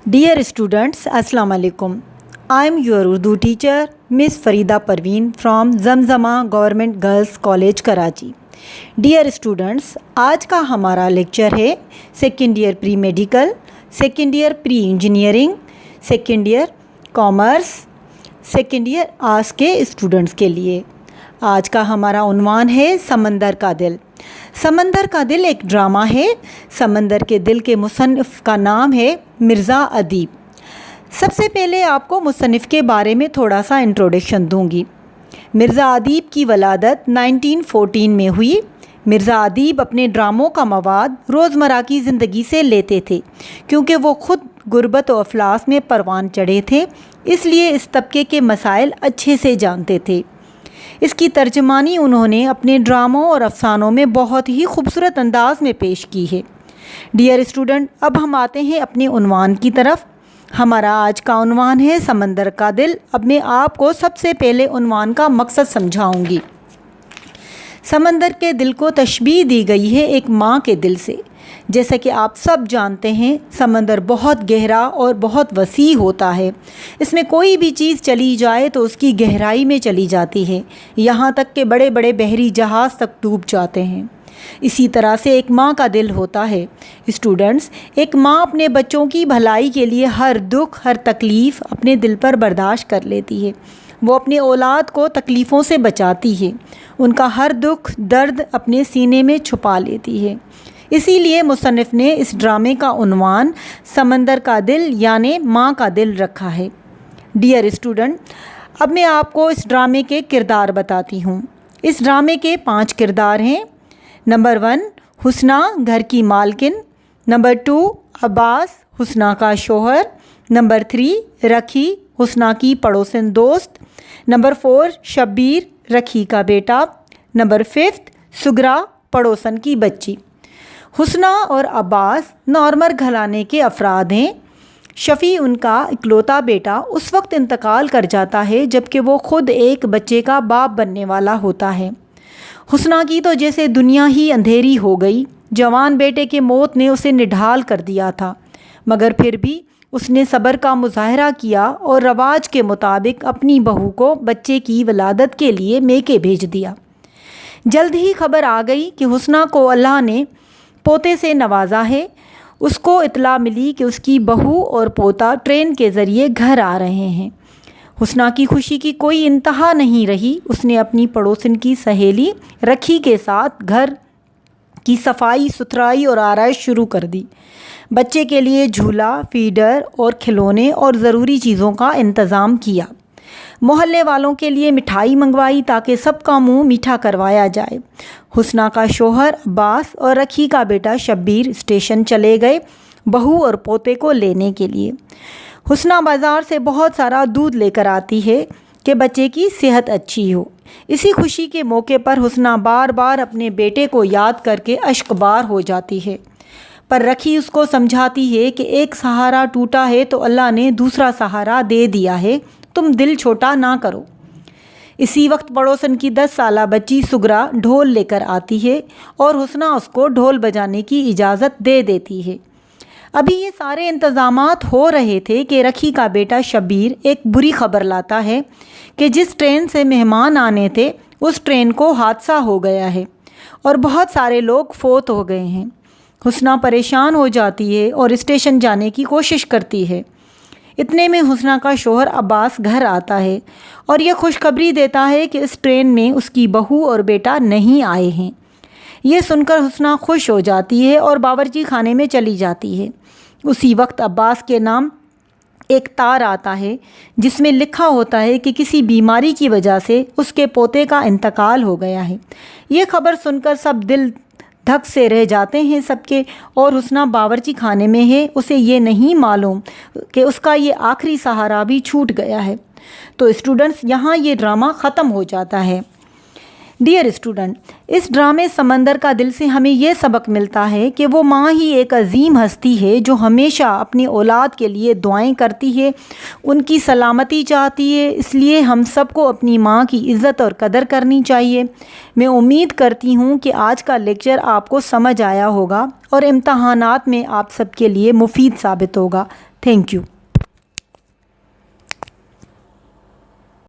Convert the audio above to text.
Dear students, Assalamu alaikum. I am your Urdu teacher, Miss Farida Parveen from Zamzama Government Girls College, Karachi. Dear students, आज का हमारा lecture है second year pre medical, second year pre engineering, second year commerce, second year arts के students के लिए। आज का हमारा उन्वान है समंदर का दिल। समंदर का दिल एक ड्रामा है। समंदर के दिल के मुसन्निफ़ का नाम है मिर्ज़ा अदीब। सबसे पहले आपको मुसन्निफ़ के बारे में थोड़ा सा इंट्रोडक्शन दूंगी। मिर्ज़ा अदीब की वलादत 1914 में हुई। मिर्ज़ा अदीब अपने ड्रामों का मवाद रोज़मर्रा की ज़िंदगी से लेते थे, क्योंकि वो ख़ुद गुर्बत और अफलास में परवान चढ़े थे, इसलिए इस तबके के मसाइल अच्छे से जानते थे। इसकी तर्जमानी उन्होंने अपने ड्रामों और अफसानों में बहुत ही खूबसूरत अंदाज में पेश की है। डियर स्टूडेंट, अब हम आते हैं अपने उन्वान की तरफ। हमारा आज का उन्वान है समंदर का दिल। अब मैं आपको सबसे पहले उन्वान का मकसद समझाऊंगी। समंदर के दिल को तशबीह दी गई है एक माँ के दिल से। जैसा कि आप सब जानते हैं, समंदर बहुत गहरा और बहुत वसी होता है। इसमें कोई भी चीज़ चली जाए तो उसकी गहराई में चली जाती है, यहाँ तक कि बड़े बड़े बहरी जहाज़ तक डूब जाते हैं। इसी तरह से एक माँ का दिल होता है। स्टूडेंट्स, एक माँ अपने बच्चों की भलाई के लिए हर दुख हर तकलीफ़ अपने दिल पर बर्दाश्त कर लेती है। वो अपने औलाद को तकलीफ़ों से बचाती है, उनका हर दुख दर्द अपने सीने में छुपा लेती है। इसीलिए मुसन्निफ़ ने इस ड्रामे का उन्वान समंदर का दिल यानी माँ का दिल रखा है। डियर स्टूडेंट, अब मैं आपको इस ड्रामे के किरदार बताती हूँ। इस ड्रामे के 5 किरदार हैं। नंबर 1 हुस्ना, घर की मालकिन। नंबर 2 अब्बास, हुस्ना का शोहर। नंबर 3 रखी, हुस्ना की पड़ोसन दोस्त। नंबर 4 शब्बीर, रखी का बेटा। नंबर 5 सुगरा, पड़ोसन की बच्ची। हुस्ना और अब्बास नॉर्मल घराने के अफराद हैं। शफ़ी उनका इकलौता बेटा उस वक्त इंतकाल कर जाता है जबकि वो ख़ुद एक बच्चे का बाप बनने वाला होता है। हुस्ना की तो जैसे दुनिया ही अंधेरी हो गई। जवान बेटे के मौत ने उसे निढाल कर दिया था, मगर फिर भी उसने सब्र का मुजाहरा किया और रवाज के मुताबिक अपनी बहू को बच्चे की वलादत के लिए मेके भेज दिया। जल्द ही खबर आ गई कि हुस्ना को अल्लाह ने पोते से नवाजा है। उसको इतला मिली कि उसकी बहू और पोता ट्रेन के ज़रिए घर आ रहे हैं। हुस्ना की खुशी की कोई इंतहा नहीं रही। उसने अपनी पड़ोसन की सहेली रखी के साथ घर की सफाई सुथराई और आराइश शुरू कर दी। बच्चे के लिए झूला, फीडर और खिलौने और ज़रूरी चीज़ों का इंतज़ाम किया। मोहल्ले वालों के लिए मिठाई मंगवाई ताकि सबका मुंह मीठा करवाया जाए। हुस्ना का शोहर अब्बास और रखी का बेटा शब्बीर स्टेशन चले गए बहू और पोते को लेने के लिए। हुस्ना बाज़ार से बहुत सारा दूध लेकर आती है कि बच्चे की सेहत अच्छी हो। इसी खुशी के मौके पर हुस्ना बार बार अपने बेटे को याद करके अश्कबार हो जाती है, पर रखी उसको समझाती है कि एक सहारा टूटा है तो अल्लाह ने दूसरा सहारा दे दिया है, तुम दिल छोटा ना करो। इसी वक्त पड़ोसन की 10 साला बच्ची सुगरा ढोल लेकर आती है और हुस्ना उसको ढोल बजाने की इजाज़त दे देती है। अभी ये सारे इंतज़ामात हो रहे थे कि रखी का बेटा शब्बीर एक बुरी खबर लाता है कि जिस ट्रेन से मेहमान आने थे उस ट्रेन को हादसा हो गया है और बहुत सारे लोग फोत हो गए हैं। हुस्ना परेशान हो जाती है और स्टेशन जाने की कोशिश करती है। इतने में हुस्ना का शोहर अब्बास घर आता है और यह खुशखबरी देता है कि इस ट्रेन में उसकी बहू और बेटा नहीं आए हैं। ये सुनकर हुस्ना खुश हो जाती है और बावर्ची खाने में चली जाती है। उसी वक्त अब्बास के नाम एक तार आता है जिसमें लिखा होता है कि किसी बीमारी की वजह से उसके पोते का इंतकाल हो गया है। ये खबर सुनकर सब दिल धक से रह जाते हैं सबके, और हुस्ना बावर्ची खाने में है। उसे ये नहीं मालूम कि उसका ये आखिरी सहारा भी छूट गया है। तो स्टूडेंट्स, यहाँ ये ड्रामा ख़त्म हो जाता है। ڈیئر اسٹوڈنٹ، اس ڈرامے سمندر کا دل سے ہمیں یہ سبق ملتا ہے کہ وہ ماں ہی ایک عظیم ہستی ہے جو ہمیشہ اپنی اولاد کے لیے دعائیں کرتی ہے، ان کی سلامتی چاہتی ہے۔ اس لیے ہم سب کو اپنی ماں کی عزت اور قدر کرنی چاہیے۔ میں امید کرتی ہوں کہ آج کا لیکچر آپ کو سمجھ آیا ہوگا اور امتحانات میں آپ سب کے لیے مفید ثابت ہوگا۔ Thank you.